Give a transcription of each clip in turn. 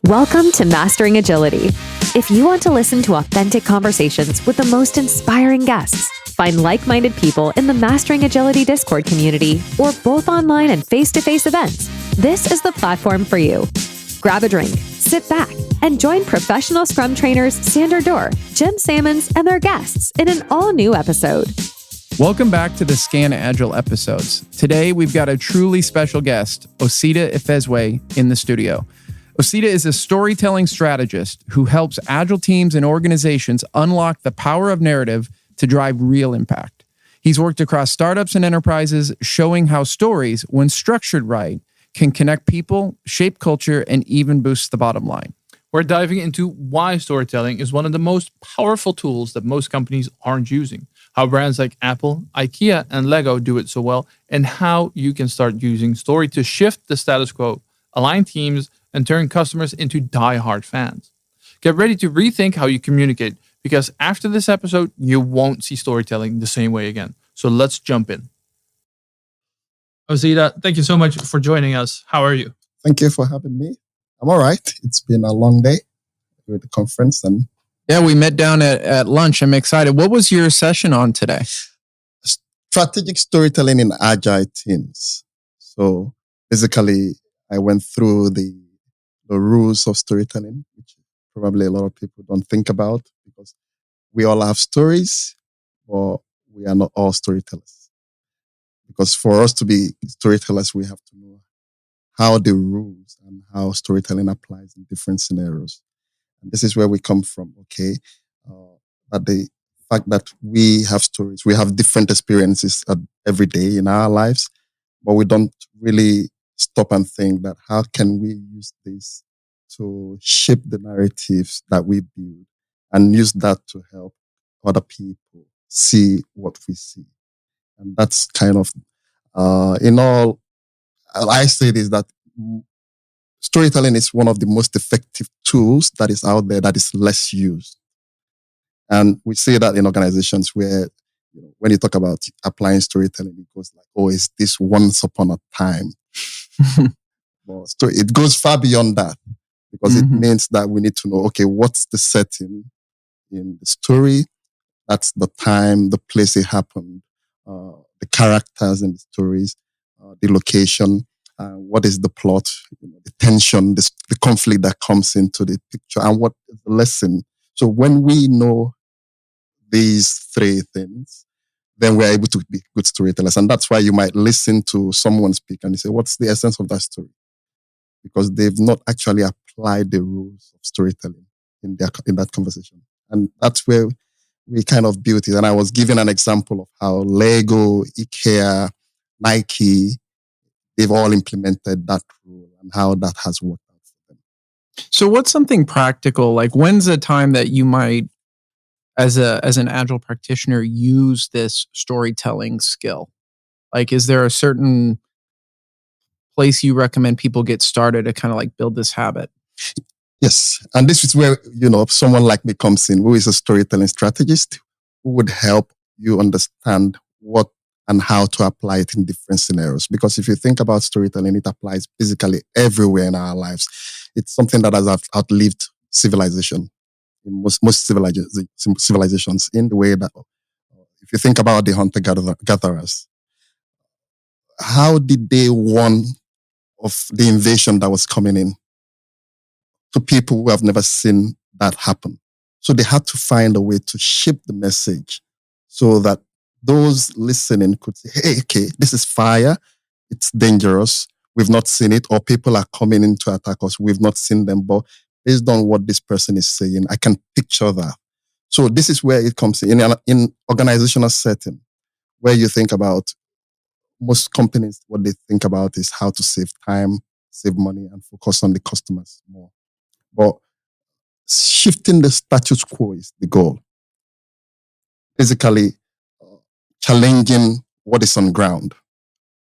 Welcome to Mastering Agility. If you want to listen to authentic conversations with the most inspiring guests, find like-minded people in the Mastering Agility Discord community, or both online and face-to-face events, this is the platform for you. Grab a drink, sit back, and join professional Scrum trainers Sander Dorr, Jim Sammons, and their guests in an all-new episode. Welcome back to the ScanAgile episodes. Today, we've got a truly special guest, Osita Ifezue, in the studio. Osita is a storytelling strategist who helps Agile teams and organizations unlock the power of narrative to drive real impact. He's worked across startups and enterprises, showing how stories, when structured right, can connect people, shape culture, and even boost the bottom line. We're diving into why storytelling is one of the most powerful tools that most companies aren't using, how brands like Apple, IKEA, and Lego do it so well, and how you can start using story to shift the status quo, align teams, and turn customers into die-hard fans. Get ready to rethink how you communicate, because after this episode, you won't see storytelling the same way again. So let's jump in. Osita, thank you so much for joining us. How are you? Thank you for having me. I'm all right. It's been a long day with the conference. And yeah, we met down at lunch. I'm excited. What was your session on today? Strategic storytelling in Agile teams. So basically, I went through the rules of storytelling, which probably a lot of people don't think about, because we all have stories, but we are not all storytellers. Because for us to be storytellers, we have to know how the rules and how storytelling applies in different scenarios. And this is where we come from, okay? But the fact that we have stories, we have different experiences every day in our lives, but we don't really stop and think that how can we use this to shape the narratives that we build and use that to help other people see what we see. And that's kind of, in all, I say this, that storytelling is one of the most effective tools that is out there that is less used. And we see that in organizations where, when you talk about applying storytelling, it goes like, oh, is this once upon a time? Well, it goes far beyond that, because it means that we need to know, okay, what's the setting in the story? That's the time, the place it happened, the characters in the stories, the location, what is the plot, the tension, the conflict that comes into the picture, and what is the lesson. So when we know these three things, then we're able to be good storytellers. And that's why you might listen to someone speak and you say, what's the essence of that story? Because they've not actually applied the rules of storytelling in that conversation. And that's where we kind of built it. And I was giving an example of how Lego, IKEA, Nike, they've all implemented that rule and how that has worked out for them. So what's something practical? Like, when's a time that you might, as an Agile practitioner, use this storytelling skill? Like, is there a certain place you recommend people get started to kind of like build this habit? Yes. And this is where, someone like me comes in, who is a storytelling strategist, who would help you understand what and how to apply it in different scenarios. Because if you think about storytelling, it applies basically everywhere in our lives. It's something that has outlived civilization, in most civilizations, in the way that, if you think about the hunter-gatherers, how did they warn of the invasion that was coming in to people who have never seen that happen? So they had to find a way to shape the message so that those listening could say, hey, okay, this is fire. It's dangerous. We've not seen it. Or people are coming in to attack us. We've not seen them. But based on what this person is saying, I can picture that. So this is where it comes in organizational setting, where you think about most companies, what they think about is how to save time, save money, and focus on the customers more. But shifting the status quo is the goal. Basically, challenging what is on ground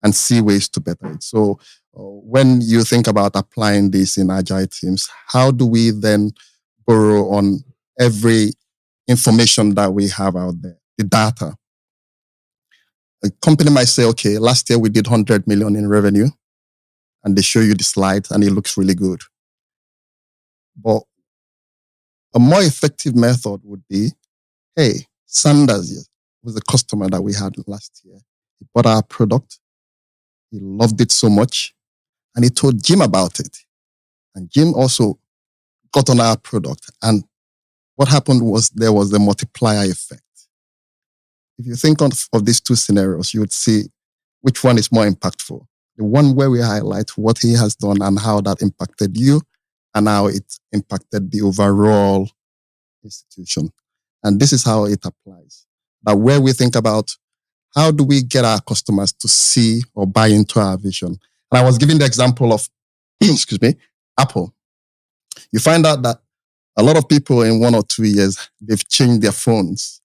and see ways to better it. So when you think about applying this in Agile teams, how do we then borrow on every information that we have out there, the data? A company might say, okay, last year we did 100 million in revenue, and they show you the slide and it looks really good. But a more effective method would be, hey, Sanders was a customer that we had last year. He bought our product. He loved it so much. And he told Jim about it. And Jim also got on our product. And what happened was there was a multiplier effect. If you think of these two scenarios, you would see which one is more impactful. The one where we highlight what he has done and how that impacted you and how it impacted the overall institution. And this is how it applies. That where we think about how do we get our customers to see or buy into our vision. And I was giving the example of, excuse me, Apple. You find out that a lot of people in 1 or 2 years, they've changed their phones.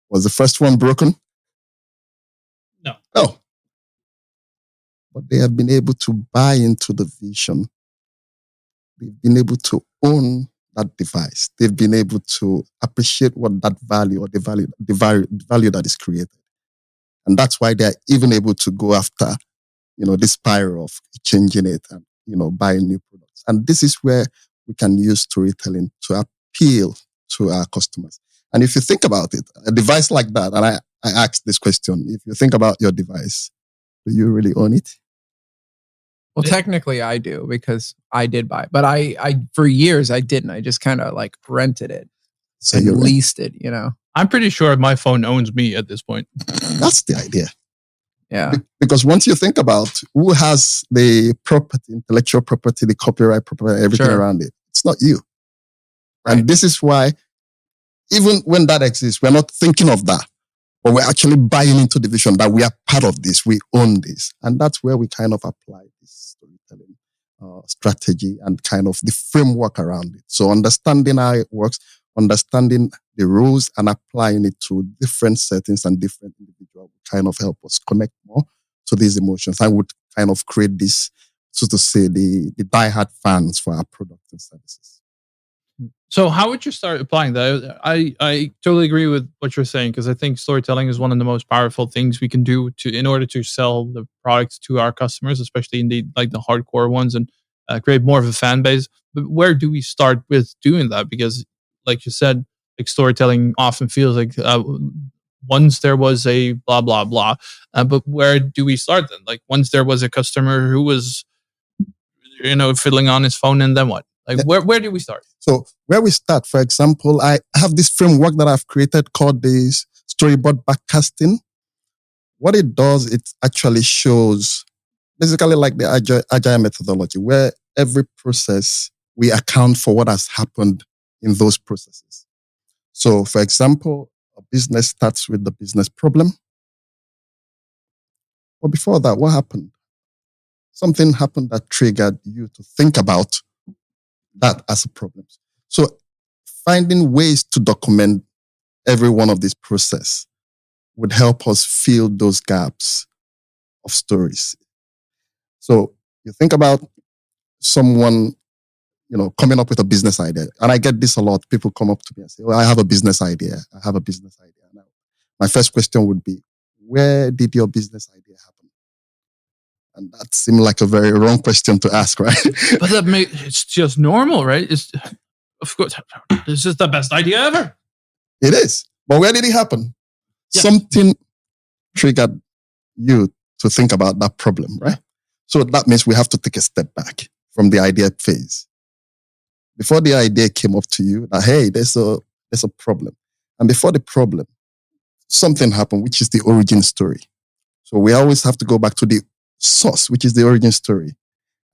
Was the first one broken? No. But they have been able to buy into the vision. They've been able to own that device. They've been able to appreciate what that value or the value that is created. And that's why they're even able to go after, this spiral of changing it and, buying new products. And this is where we can use storytelling to appeal to our customers. And if you think about it, a device like that, and I asked this question, if you think about your device, do you really own it? Well, technically I do because I did buy it. But I for years I didn't. I just kind of like rented it and leased it, I'm pretty sure my phone owns me at this point. That's the idea. Yeah. Because once you think about who has the property, intellectual property, the copyright property, everything around it, it's not you. Right. And this is why, even when that exists, we're not thinking of that. But we're actually buying into the vision that we are part of this, we own this. And that's where we kind of apply this storytelling strategy and kind of the framework around it. So understanding how it works, understanding the rules and applying it to different settings and different individuals would kind of help us connect more to these emotions. I would kind of create this, so to say, the diehard fans for our products and services. So how would you start applying that? I totally agree with what you're saying, because I think storytelling is one of the most powerful things we can do in order to sell the products to our customers, especially in the hardcore ones, and create more of a fan base. But where do we start with doing that? Because like you said, like storytelling often feels like once there was a blah, blah, blah. But where do we start then? Like once there was a customer who was, fiddling on his phone, and then what? Like where do we start? So where we start, for example, I have this framework that I've created called the storyboard backcasting. What it does, it actually shows basically like the agile methodology, where every process we account for what has happened in those processes. So for example, a business starts with the business problem. But before that, what happened? Something happened that triggered you to think about that as a problem. So finding ways to document every one of these processes would help us fill those gaps of stories. So you think about someone, coming up with a business idea. And I get this a lot. People come up to me and say, well, I have a business idea. Now, my first question would be, where did your business idea happen? And that seemed like a very wrong question to ask, right? But it's just normal, right? Of course, this is the best idea ever. It is. But where did it happen? Yeah. Something triggered you to think about that problem, right? So that means we have to take a step back from the idea phase. Before the idea came up to you, that, hey, there's a problem. And before the problem, something happened, which is the origin story. So we always have to go back to the source, which is the origin story,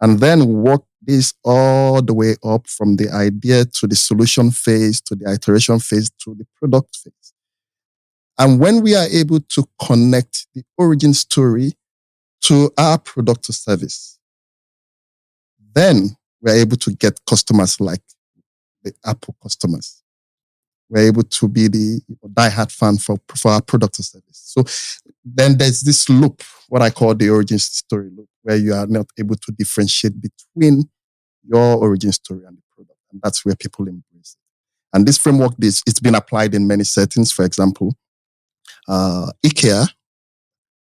and then work this all the way up from the idea to the solution phase, to the iteration phase, to the product phase. And when we are able to connect the origin story to our product or service, then we're able to get customers like the Apple customers. We're able to be the diehard fan for our product or service. So then there's this loop, what I call the origin story loop, where you are not able to differentiate between your origin story and the product. And that's where people embrace it. And this framework, it's been applied in many settings. For example, IKEA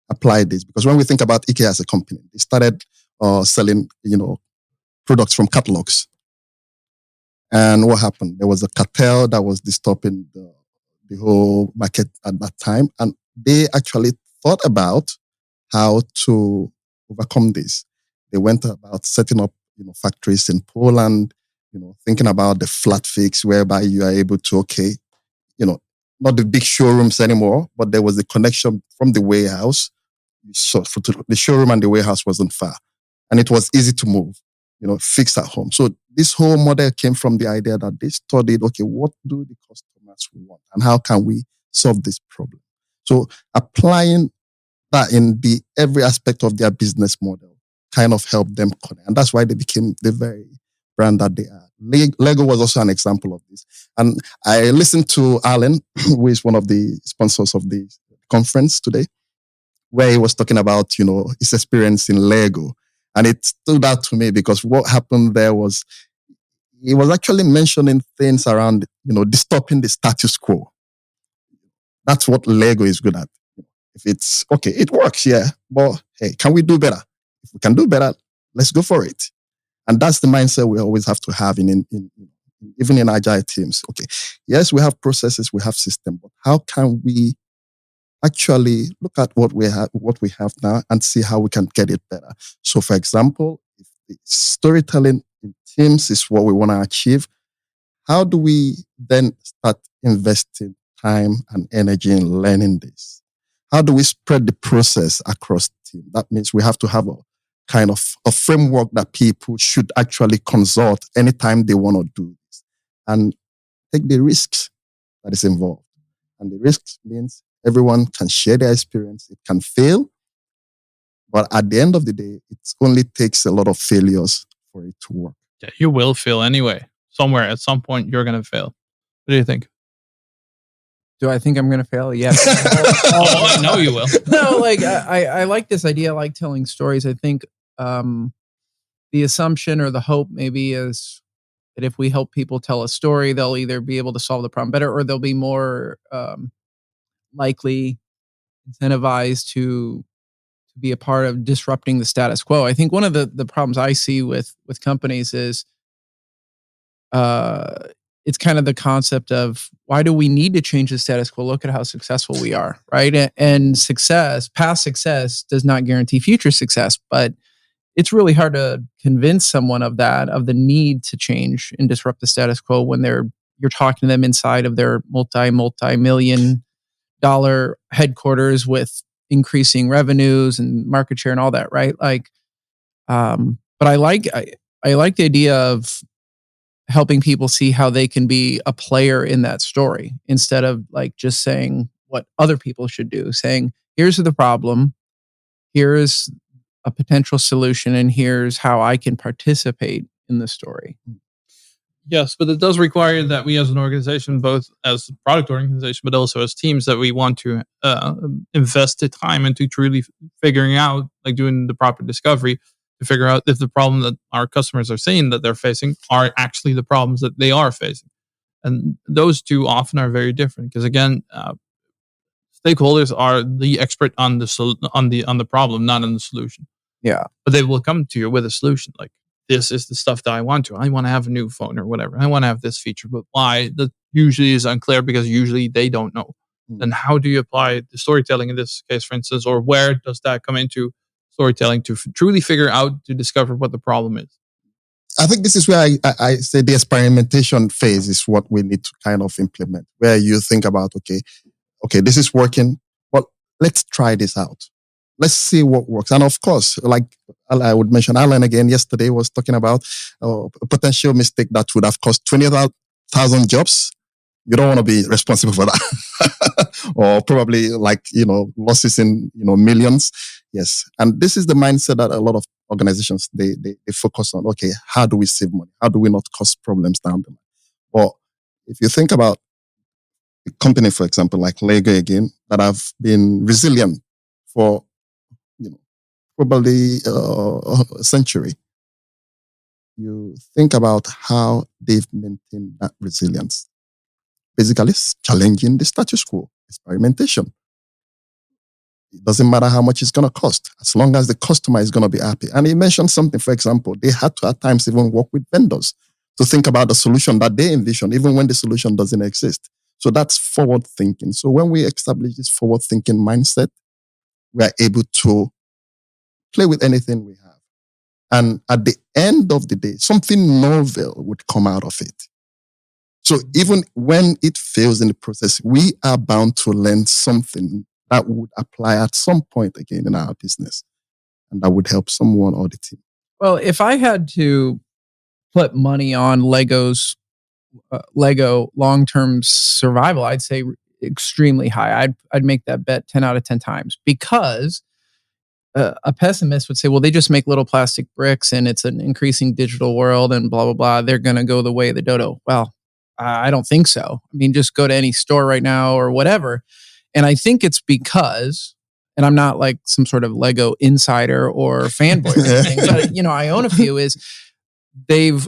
applied this, because when we think about IKEA as a company, they started selling, products from catalogs. And what happened? There was a cartel that was disturbing the whole market at that time. And they actually thought about how to overcome this. They went about setting up, factories in Poland, thinking about the flat fix whereby you are able to, not the big showrooms anymore, but there was a connection from the warehouse. So the showroom and the warehouse wasn't far. And it was easy to move, fixed at home. So this whole model came from the idea that they studied, okay, what do the customers want and how can we solve this problem? So applying that in every aspect of their business model kind of helped them connect. And that's why they became the very brand that they are. Lego was also an example of this. And I listened to Alan, who is one of the sponsors of the conference today, where he was talking about, his experience in Lego. And it stood out to me because what happened there was he was actually mentioning things around, disturbing the status quo. That's what Lego is good at. If it's okay, it works, yeah. But hey, can we do better? If we can do better, let's go for it. And that's the mindset we always have to have in even in agile teams. Okay, yes, we have processes, we have systems, but how can we actually look at what we have now and see how we can get it better? So, for example, if the storytelling in teams is what we want to achieve, how do we then start investing time and energy in learning this? How do we spread the process across team? That means we have to have a kind of a framework that people should actually consult anytime they want to do this and take the risks that is involved. And the risks means everyone can share their experience. It can fail, but at the end of the day, it only takes a lot of failures for it to work. Yeah, you will fail anyway. Somewhere at some point, you're going to fail. What do you think? Do I think I'm going to fail? Yes. I know you will. No, I like this idea. I like telling stories. I think the assumption or the hope maybe is that if we help people tell a story, they'll either be able to solve the problem better or they'll be more likely incentivized to be a part of disrupting the status quo. I think one of the problems I see with companies is it's kind of the concept of why do we need to change the status quo? Look at how successful we are, right? And past success does not guarantee future success, but it's really hard to convince someone of the need to change and disrupt the status quo when you're talking to them inside of their multi-million dollar headquarters with increasing revenues and market share and all that, right? But I like the idea of helping people see how they can be a player in that story instead of just saying what other people should do, saying, here's the problem, here's a potential solution, and here's how I can participate in the story. Yes, but it does require that we as an organization, both as a product organization, but also as teams, that we want to invest the time into truly figuring out, doing the proper discovery to figure out if the problem that our customers are saying that they're facing are actually the problems that they are facing. And those two often are very different because, again, stakeholders are the expert on the problem, not on the solution. Yeah. But they will come to you with a solution. This is the stuff that I want to have a new phone or whatever. I want to have this feature, but why? That usually is unclear because usually they don't know. Then how do you apply the storytelling in this case, for instance, or where does that come into storytelling to truly figure out, to discover what the problem is? I think this is where I say the experimentation phase is what we need to kind of implement, where you think about, okay, this is working, but let's try this out. Let's see what works. And of course, I would mention Alan again yesterday was talking about a potential mistake that would have cost 20,000 jobs. You don't want to be responsible for that. Or probably losses in, millions. Yes. And this is the mindset that a lot of organizations, they focus on. Okay, how do we save money? How do we not cause problems down the line? Or if you think about a company, for example, like Lego again, that have been resilient for, probably a century. You think about how they've maintained that resilience. Basically, it's challenging the status quo, experimentation. It doesn't matter how much it's going to cost, as long as the customer is going to be happy. And he mentioned something, for example, they had to at times even work with vendors to think about the solution that they envision, even when the solution doesn't exist. So that's forward thinking. So when we establish this forward thinking mindset, we are able to play with anything we have. And at the end of the day, something novel would come out of it. So even when it fails in the process, we are bound to learn something that would apply at some point again in our business. And that would help someone or the team. Well, if I had to put money on Lego long-term survival, I'd say extremely high. I'd make that bet 10 out of 10 times, because a pessimist would say, well, they just make little plastic bricks and it's an increasing digital world and blah, blah, blah. They're going to go the way of the dodo. Well, I don't think so. I mean, just go to any store right now or whatever. And I think it's because, and I'm not like some sort of Lego insider or fanboy or anything, but I own a few, is they've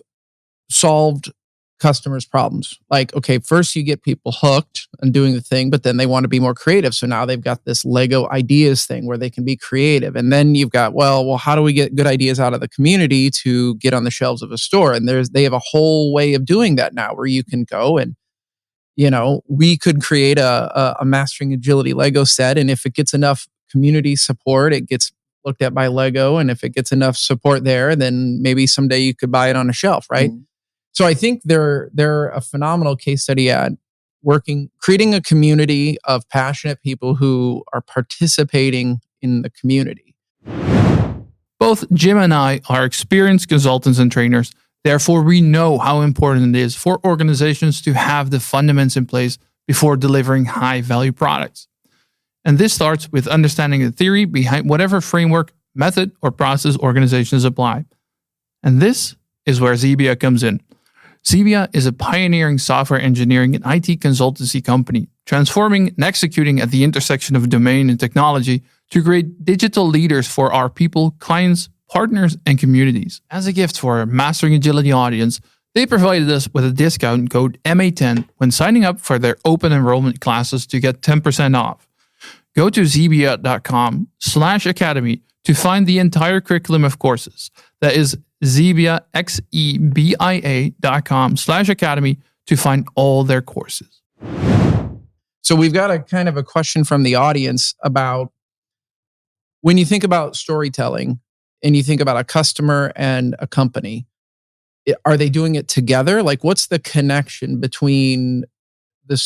solved customers' problems. Like, okay, first you get people hooked and doing the thing, but then they want to be more creative. So now they've got this Lego ideas thing where they can be creative. And then you've got, well, how do we get good ideas out of the community to get on the shelves of a store? And they have a whole way of doing that now where you can go and, we could create a Mastering Agility Lego set. And if it gets enough community support, it gets looked at by Lego. And if it gets enough support there, then maybe someday you could buy it on a shelf, right? Mm-hmm. So I think they're a phenomenal case study at creating a community of passionate people who are participating in the community. Both Jim and I are experienced consultants and trainers. Therefore, we know how important it is for organizations to have the fundamentals in place before delivering high-value products. And this starts with understanding the theory behind whatever framework, method, or process organizations apply. And this is where Zebia comes in. Zebia is a pioneering software engineering and IT consultancy company, transforming and executing at the intersection of domain and technology to create digital leaders for our people, clients, partners, and communities. As a gift for our Mastering Agility audience, they provided us with a discount code MA10 when signing up for their open enrollment classes to get 10% off. Go to zebia.com/academy to find the entire curriculum of courses. That is Zebia, XEBIA.com/academy to find all their courses. So we've got a kind of a question from the audience about when you think about storytelling and you think about a customer and a company, are they doing it together? Like, what's the connection between the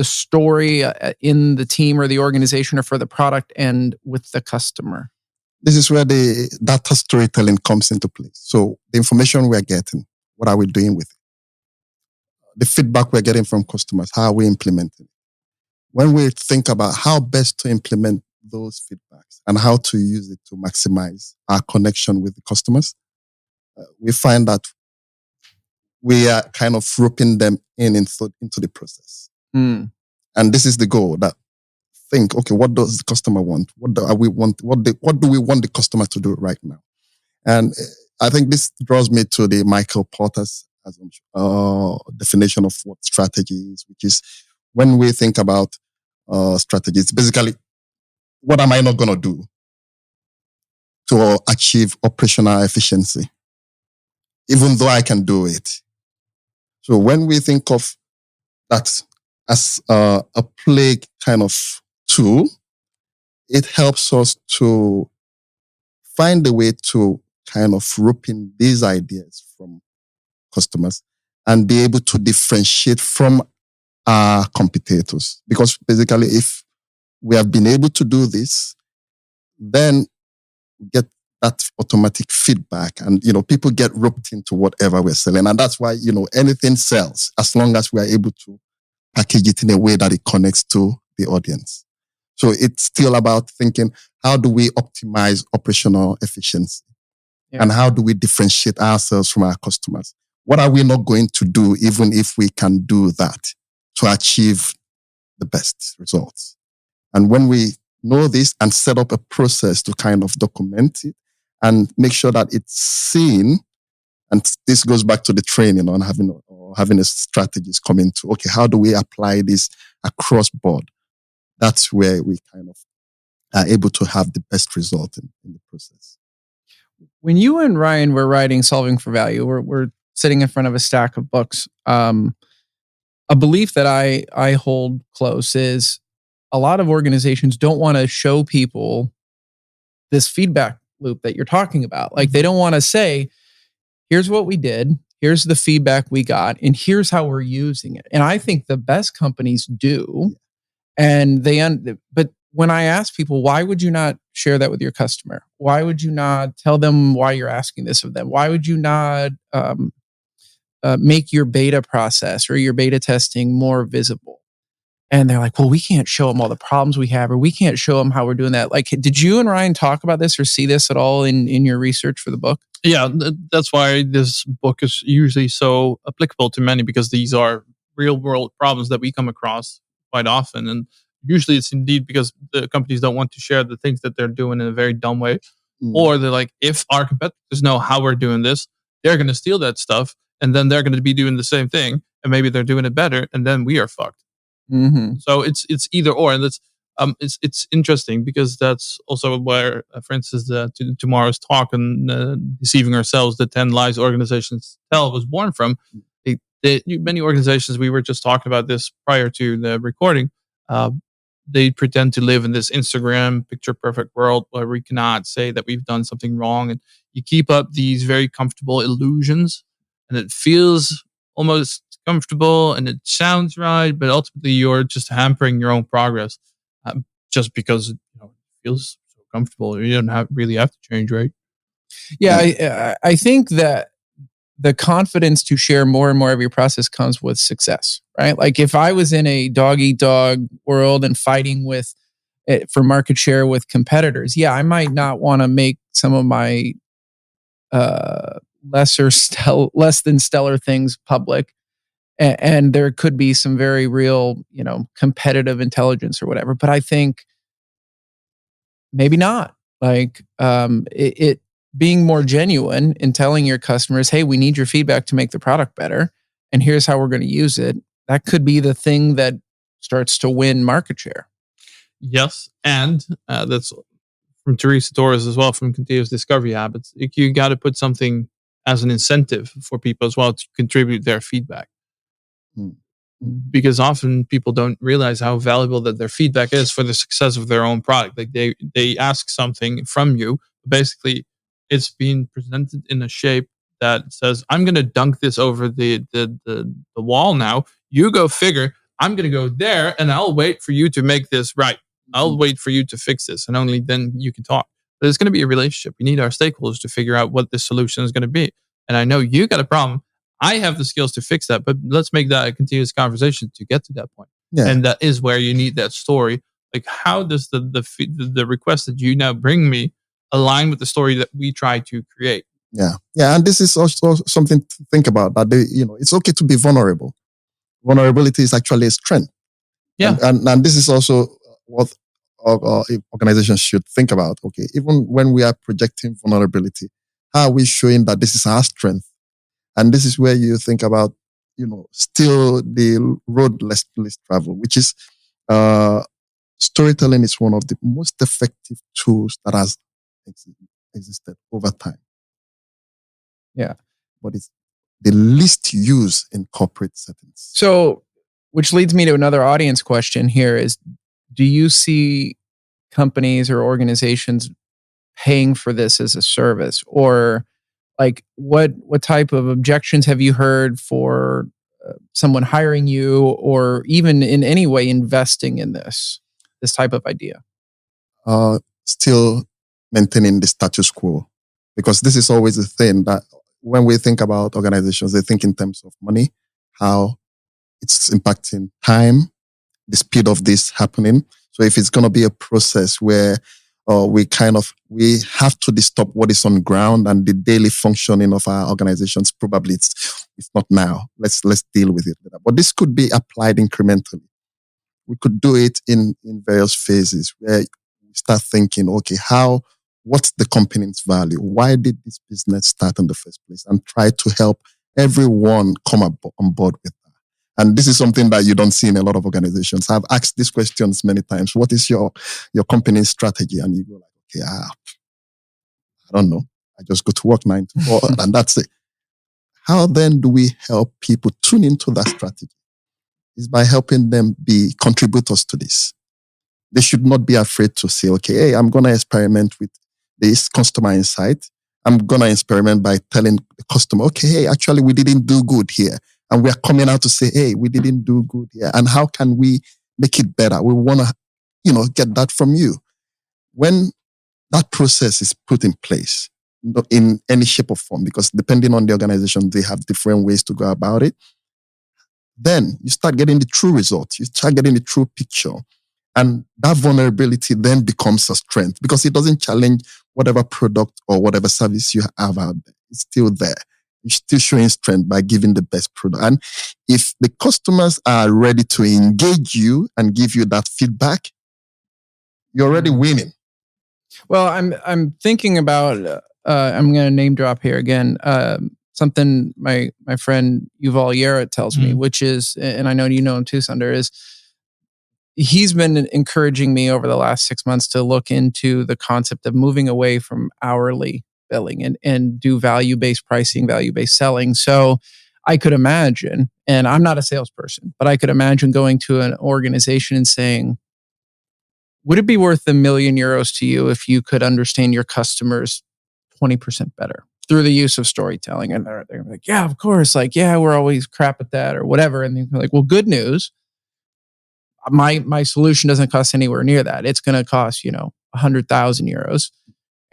story in the team or the organization or for the product and with the customer? This is where the data storytelling comes into place. So the information we're getting, what are we doing with it? The feedback we're getting from customers, how are we implementing it? When we think about how best to implement those feedbacks and how to use it to maximize our connection with the customers, we find that we are kind of roping them into the process. Mm. And this is the goal, that think, okay, what does the customer want? What do we want the customer to do right now? And I think this draws me to the Michael Porter's definition of what strategy is, which is when we think about strategy, it's basically, what am I not going to do to achieve operational efficiency, even though I can do it? So when we think of that as a play kind of tool, it helps us to find a way to kind of rope in these ideas from customers and be able to differentiate from our competitors. Because basically, if we have been able to do this, then we get that automatic feedback and, people get roped into whatever we're selling. And that's why, anything sells as long as we are able to package it in a way that it connects to the audience. So it's still about thinking, how do we optimize operational efficiency? Yeah. And how do we differentiate ourselves from our customers? What are we not going to do, even if we can do that, to achieve the best results? And when we know this and set up a process to kind of document it and make sure that it's seen, and this goes back to the training on having a strategist come into, okay, how do we apply this across board? That's where we kind of are able to have the best result in the process. When you and Ryan were writing Solving for Value, we're sitting in front of a stack of books. A belief that I hold close is a lot of organizations don't want to show people this feedback loop that you're talking about. Like they don't want to say, here's what we did, here's the feedback we got, and here's how we're using it. And I think the best companies do. And but when I ask people, why would you not share that with your customer? Why would you not tell them why you're asking this of them? Why would you not make your beta process or your beta testing more visible? And they're like, well, we can't show them all the problems we have, or we can't show them how we're doing that. Like, did you and Ryan talk about this or see this at all in your research for the book? Yeah, that's why this book is usually so applicable to many, because these are real world problems that we come across quite often. And usually it's indeed because the companies don't want to share the things that they're doing in a very dumb way. Or they're like, if our competitors know how we're doing this, they're going to steal that stuff. And then they're going to be doing the same thing. And maybe they're doing it better. And then we are fucked. Mm-hmm. So it's either or. And it's interesting because that's also where, for instance, tomorrow's talk on deceiving ourselves, the 10 lies organizations tell was born from. Many organizations, we were just talking about this prior to the recording, they pretend to live in this Instagram picture perfect world where we cannot say that we've done something wrong. And you keep up these very comfortable illusions, and it feels almost comfortable and it sounds right, but ultimately you're just hampering your own progress just because it feels so comfortable. You don't really have to change, right? Yeah, I think that the confidence to share more and more of your process comes with success, right? Like if I was in a dog eat dog world and fighting for market share with competitors, yeah, I might not want to make some of my less than stellar things public. And there could be some very real, competitive intelligence or whatever. But I think maybe not. Like it being more genuine in telling your customers, hey, we need your feedback to make the product better, and here's how we're going to use it. That could be the thing that starts to win market share. Yes, and that's from Teresa Torres as well, from Continuous Discovery Habits. You got to put something as an incentive for people as well to contribute their feedback. Because often people don't realize how valuable that their feedback is for the success of their own product. Like they ask something from you, basically it's being presented in a shape that says, I'm going to dunk this over the wall now. You go figure. I'm going to go there and I'll wait for you to make this right. I'll wait for you to fix this, and only then you can talk. But it's going to be a relationship. We need our stakeholders to figure out what this solution is going to be. And I know you got a problem. I have the skills to fix that, but let's make that a continuous conversation to get to that point. Yeah. And that is where you need that story. Like, how does the request that you now bring me align with the story that we try to create? Yeah, and this is also something to think about. That it's okay to be vulnerable. Vulnerability is actually a strength. Yeah, and this is also what organizations should think about. Okay, even when we are projecting vulnerability, how are we showing that this is our strength? And this is where you think about, still the road less travel, which is storytelling is one of the most effective tools that has existed over time. Yeah. But it's the least used in corporate settings. So, which leads me to another audience question here is, do you see companies or organizations paying for this as a service? Or like what type of objections have you heard for someone hiring you, or even in any way investing in this type of idea? Still maintaining the status quo, because this is always the thing that when we think about organizations, they think in terms of money, how it's impacting time, the speed of this happening. So if it's going to be a process where we have to disturb what is on ground and the daily functioning of our organizations, probably it's not now. Let's deal with it later. But this could be applied incrementally. We could do it in various phases where we start thinking, okay, what's the company's value? Why did this business start in the first place? And try to help everyone come on board with that. And this is something that you don't see in a lot of organizations. I've asked these questions many times. What is your company's strategy? And you go like, okay, I don't know. I just go to work 9 to 4 and that's it. How then do we help people tune into that strategy? Is by helping them be contributors to this. They should not be afraid to say, okay, hey, I'm going to experiment with this customer insight. I'm going to experiment by telling the customer, okay, hey, actually, we didn't do good here. And we're coming out to say, hey, we didn't do good here. And how can we make it better? We want to, get that from you. When that process is put in place in any shape or form, because depending on the organization, they have different ways to go about it. Then you start getting the true results. You start getting the true picture. And that vulnerability then becomes a strength because it doesn't challenge whatever product or whatever service you have out there. It's still there. You're still showing strength by giving the best product. And if the customers are ready to engage you and give you that feedback, you're already winning. Well, I'm thinking about, I'm going to name drop here again, something my friend Yuval Yera tells me, which is, and I know you know him too, Sundar, is he's been encouraging me over the last 6 months to look into the concept of moving away from hourly billing and do value-based pricing, value-based selling. So I could imagine, and I'm not a salesperson, but I could imagine going to an organization and saying, would it be worth €1 million to you if you could understand your customers 20% better through the use of storytelling? And they're like, yeah, of course. Like, yeah, we're always crap at that or whatever. And they're like, well, good news. My solution doesn't cost anywhere near that. It's going to cost, €100,000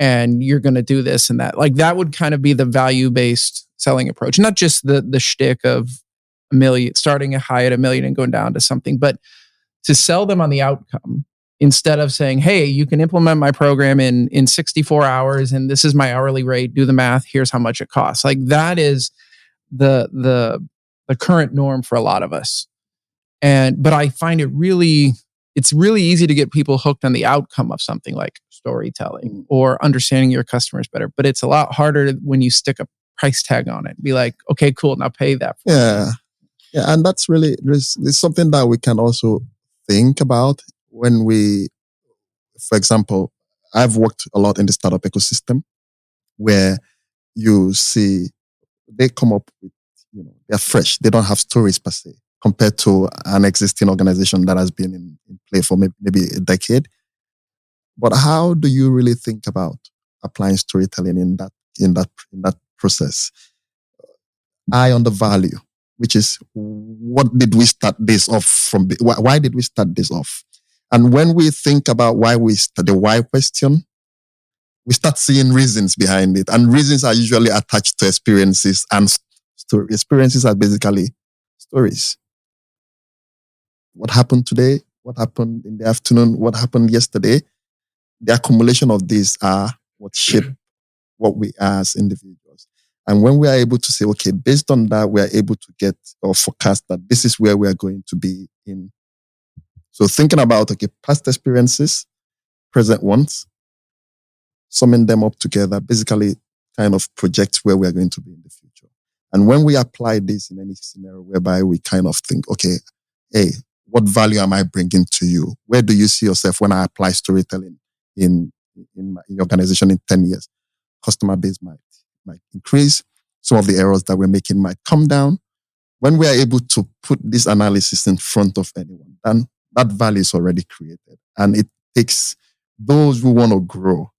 and you're going to do this and that. Like that would kind of be the value-based selling approach, not just the shtick of $1 million, starting high at $1 million and going down to something, but to sell them on the outcome instead of saying, hey, you can implement my program in 64 hours and this is my hourly rate, do the math, here's how much it costs. Like that is the current norm for a lot of us. But I find it's really easy to get people hooked on the outcome of something like storytelling or understanding your customers better. But it's a lot harder when you stick a price tag on it. Be like, okay, cool, now pay that for me. Yeah, and that's really, there's something that we can also think about when we, for example, I've worked a lot in the startup ecosystem where you see they come up with, they're fresh. They don't have stories per se compared to an existing organization that has been in play for maybe a decade. But how do you really think about applying storytelling in that process? Eye on the value, which is what did we start this off from? Why did we start this off? And when we think about why we start the why question, we start seeing reasons behind it. And reasons are usually attached to experiences, and experiences are basically stories. What happened today? What happened in the afternoon? What happened yesterday? The accumulation of these are what shape what we are as individuals. And when we are able to say, okay, based on that, we are able to get or forecast that this is where we are going to be in. So thinking about, okay, past experiences, present ones, summing them up together, basically kind of projects where we are going to be in the future. And when we apply this in any scenario whereby we kind of think, okay, hey, what value am I bringing to you? Where do you see yourself when I apply storytelling in your organization in 10 years? Customer base might increase. Some of the errors that we're making might come down. When we are able to put this analysis in front of anyone, then that value is already created. And it takes those who want to grow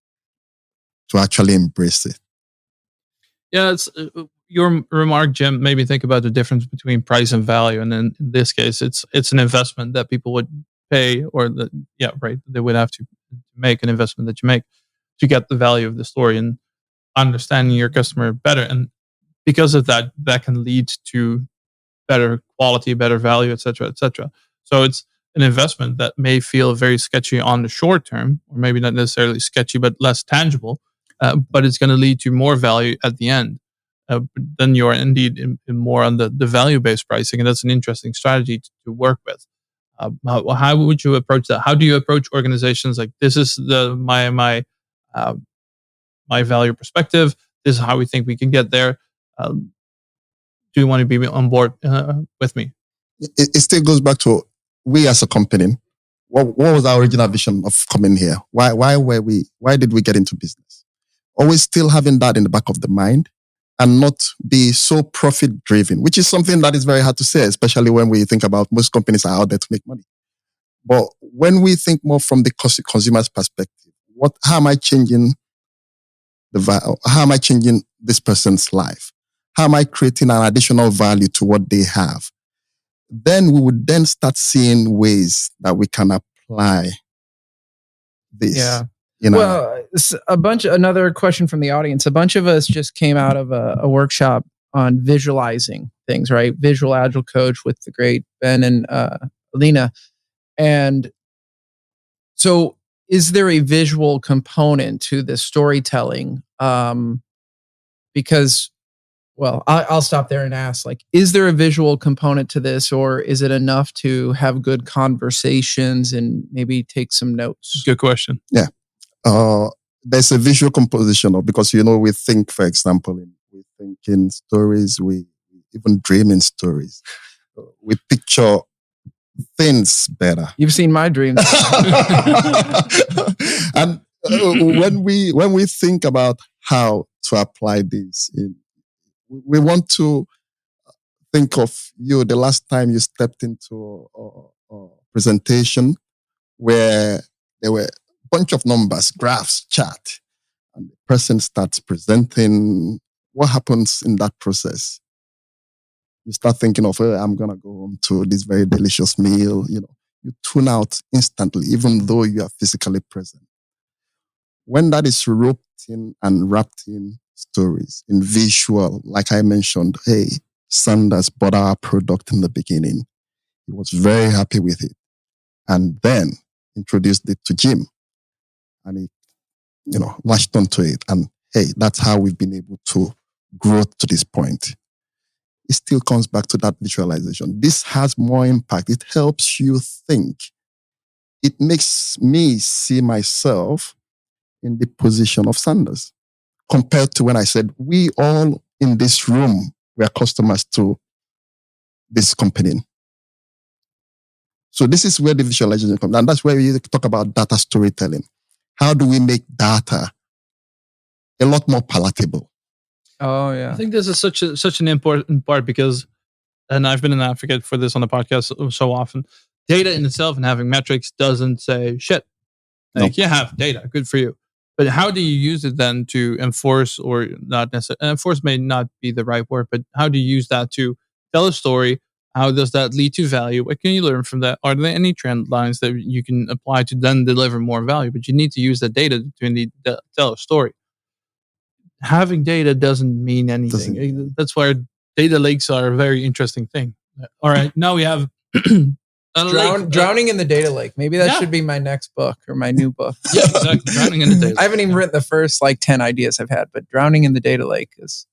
to actually embrace it. Yeah, it's your remark, Jim, made me think about the difference between price and value. And then in this case, it's an investment that people would pay, or they would have to make an investment that you make to get the value of the story and understanding your customer better. And because of that, that can lead to better quality, better value, et cetera, et cetera. So it's an investment that may feel very sketchy on the short term, or maybe not necessarily sketchy, but less tangible. But it's going to lead to more value at the end. Then you are indeed in more on the value-based pricing, and that's an interesting strategy to work with. How would you approach that? How do you approach organizations like, this is my value perspective, this is how we think we can get there. Do you want to be on board with me? It still goes back to we as a company. What was our original vision of coming here? Why did we get into business? Always still having that in the back of the mind and not be so profit driven, which is something that is very hard to say, especially when we think about most companies are out there to make money. But when we think more from the consumer's perspective, how am I changing how am I changing this person's life? How am I creating an additional value to what they have? Then we would then start seeing ways that we can apply this. Yeah. Well, another question from the audience. A bunch of us just came out of a workshop on visualizing things, right? Visual Agile coach with the great Ben and Alina. And so is there a visual component to this storytelling? Because, well, I'll stop there and ask, like, is there a visual component to this, or is it enough to have good conversations and maybe take some notes? Good question. Yeah. There's a visual composition, because, we think, for example, we think in stories, we even dream in stories. We picture things better. You've seen my dreams. And when we think about how to apply this, we want to think of you the last time you stepped into a presentation where there were a bunch of numbers, graphs, chart, and the person starts presenting. What happens in that process? You start thinking of, I'm going to go home to this very delicious meal. You tune out instantly, even though you are physically present. When that is roped in and wrapped in stories, in visual, like I mentioned, hey, Sanders bought our product in the beginning. He was very happy with it. And then introduced it to Jim. And he, latched onto it. And hey, that's how we've been able to grow to this point. It still comes back to that visualization. This has more impact. It helps you think. It makes me see myself in the position of Sanders, compared to when I said, we all in this room were customers to this company. So this is where the visualization comes. And that's where we talk about data storytelling. How do we make data a lot more palatable? Oh, yeah. I think this is such an important part because, and I've been an advocate for this on the podcast so often, data in itself and having metrics doesn't say shit. Like, you have data, good for you. But how do you use it then to enforce, or not necessarily, enforce may not be the right word, but how do you use that to tell a story? How does that lead to value? What can you learn from that? Are there any trend lines that you can apply to then deliver more value? But you need to use that data to tell a story. Having data doesn't mean anything. That's why data lakes are a very interesting thing. All right, now we have Drowning in the data lake. Maybe that should be my next book or my new book. Yeah, exactly. Drowning in the data lake. I haven't even written the first 10 ideas I've had, but Drowning in the Data Lake it's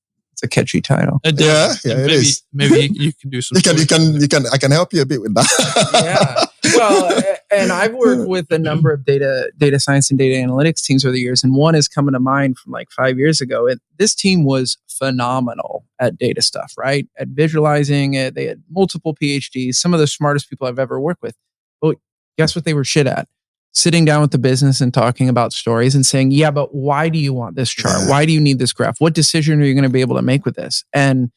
a catchy title. It is. Maybe you can do some. I can help you a bit with that. Yeah. Well, and I've worked with a number of data science and data analytics teams over the years, and one is coming to mind from 5 years ago. This team was phenomenal at data stuff, right? At visualizing it. They had multiple PhDs, some of the smartest people I've ever worked with. But guess what they were shit at? Sitting down with the business and talking about stories and saying, yeah, but why do you want this chart? Yeah. Why do you need this graph? What decision are you going to be able to make with this? And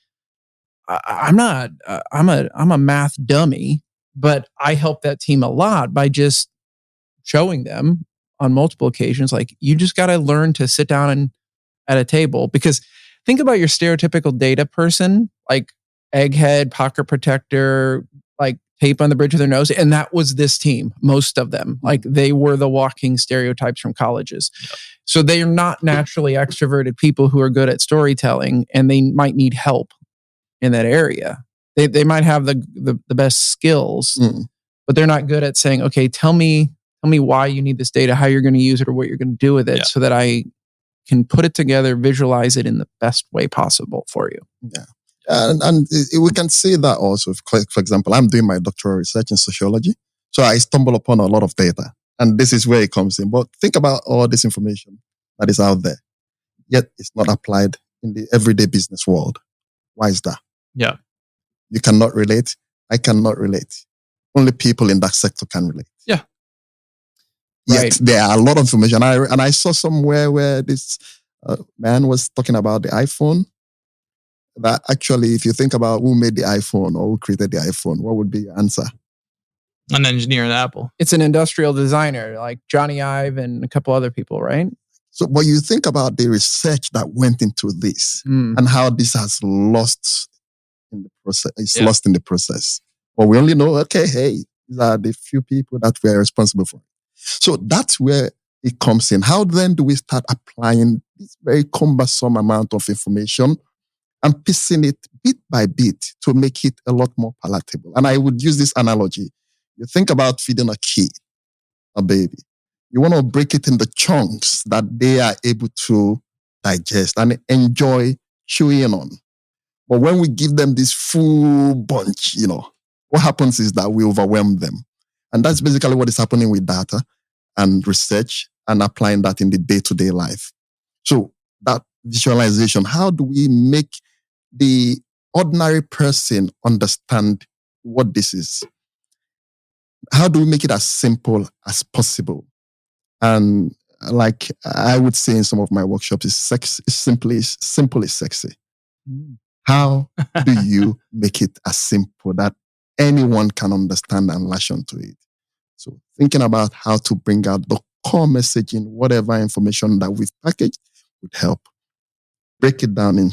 I'm a math dummy, but I help that team a lot by just showing them on multiple occasions, you just got to learn to sit down at a table. Because think about your stereotypical data person, egghead, pocket protector, tape on the bridge of their nose. And that was this team, most of them. They were the walking stereotypes from colleges. Yep. So they are not naturally extroverted people who are good at storytelling, and they might need help in that area. They might have the best skills, but they're not good at saying, okay, tell me why you need this data, how you're going to use it, or what you're going to do with it, so that I can put it together, visualize it in the best way possible for you. Yeah. And we can see that also. For example, I'm doing my doctoral research in sociology. So I stumble upon a lot of data. And this is where it comes in. But think about all this information that is out there, yet it's not applied in the everyday business world. Why is that? Yeah. You cannot relate. I cannot relate. Only people in that sector can relate. Yeah. Yet there are a lot of information. I saw somewhere where this man was talking about the iPhone. that actually, if you think about who made the iPhone or who created the iPhone, what would be your answer? An engineer at Apple. It's an industrial designer like Johnny Ive and a couple other people, right? So, but you think about the research that went into this and how this has lost in the process. It's lost in the process. But we only know, okay, hey, these are the few people that were responsible for it. So that's where it comes in. How then do we start applying this very cumbersome amount of information and piecing it bit by bit to make it a lot more palatable? And I would use this analogy. You think about feeding a kid, a baby. You want to break it into chunks that they are able to digest and enjoy chewing on. But when we give them this full bunch, what happens is that we overwhelm them. And that's basically what is happening with data and research and applying that in the day-to-day life. So that visualization, how do we make the ordinary person understand what this is? How do we make it as simple as possible? And like I would say in some of my workshops, it's simple is sexy. How do you make it as simple that anyone can understand and latch onto it? So thinking about how to bring out the core message in whatever information that we've packaged would help. Break it down in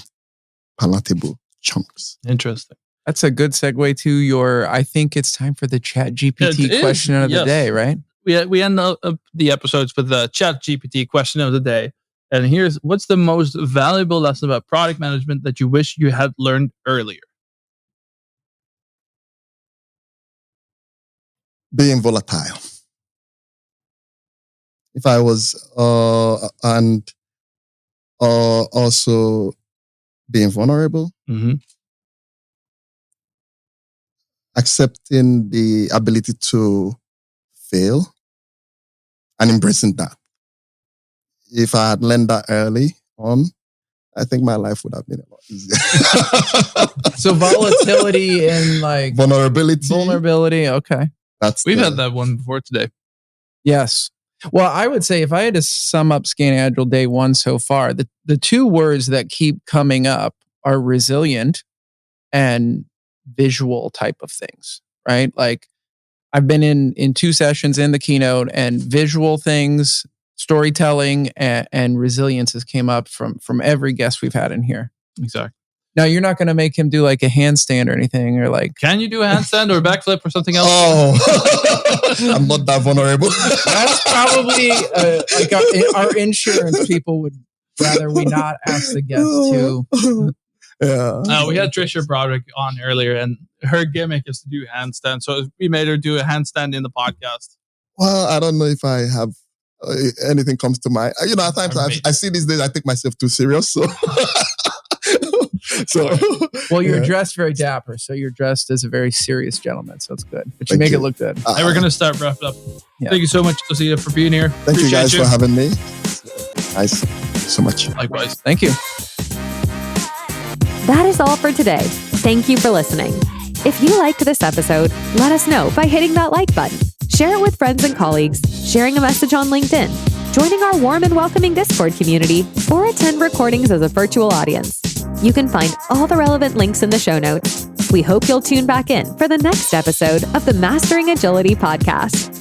palatable chunks. Interesting. That's a good segue to your, I think it's time for the ChatGPT question of the day, right? We end up the episodes with the ChatGPT question of the day. And here's, what's the most valuable lesson about product management that you wish you had learned earlier? Being volatile. If I was, and also being vulnerable, accepting the ability to fail and embracing that. If I had learned that early on, I think my life would have been a lot easier. So volatility and like vulnerability. Okay. We've had that one before today. Yes. Well, I would say if I had to sum up ScanAgile day one so far, the two words that keep coming up are resilient and visual type of things, right? Like I've been in 2 sessions in the keynote, and visual things, storytelling, and resiliences came up from every guest we've had in here. Exactly. Now, you're not going to make him do like a handstand or anything, or like... Can you do a handstand or a backflip or something else? Oh, I'm not that vulnerable. That's probably like our insurance people would rather we not ask the guests to... Yeah. We had Trisha Broderick on earlier, and her gimmick is to do handstand. So we made her do a handstand in the podcast. Well, I don't know if I have anything comes to mind. At times I see these days I take myself too serious. So, well, you're dressed very dapper, so you're dressed as a very serious gentleman. So it's good, but you make it look good. We're gonna start wrapping up. Yeah. Thank you so much, Osita, for being here. Thank you guys for having me. Nice, so much. Likewise. Thank you. That is all for today. Thank you for listening. If you liked this episode, let us know by hitting that like button. Share it with friends and colleagues, sharing a message on LinkedIn, joining our warm and welcoming Discord community, or attend recordings as a virtual audience. You can find all the relevant links in the show notes. We hope you'll tune back in for the next episode of the Mastering Agility podcast.